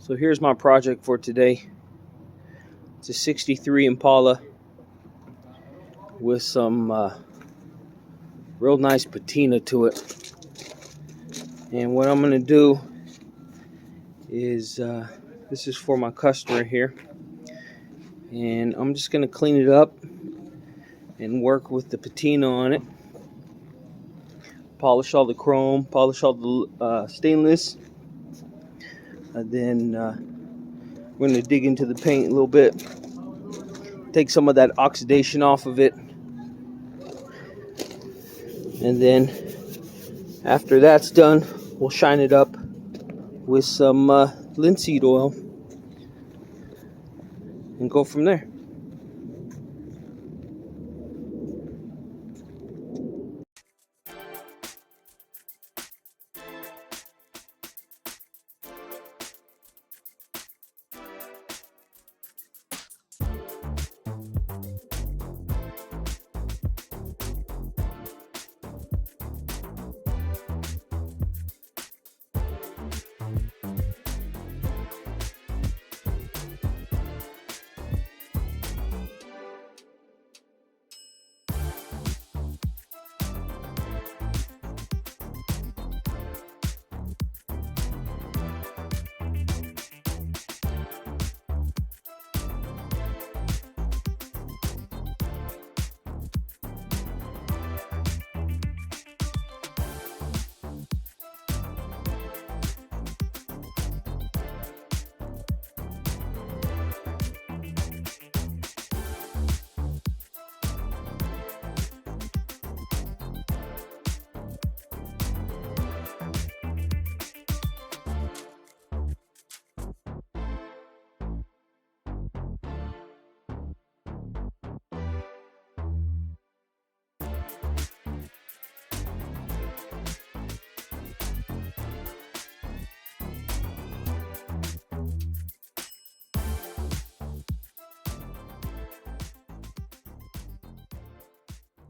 So here's my project for today. It's a 63 Impala with some real nice patina to it. And what I'm going to do is, this is for my customer here. And I'm just going to clean it up and work with the patina on it. Polish all the chrome, polish all the stainless. And then we're going to dig into the paint a little bit. Take some of that oxidation off of it. And then after that's done, we'll shine it up with some linseed oil and go from there.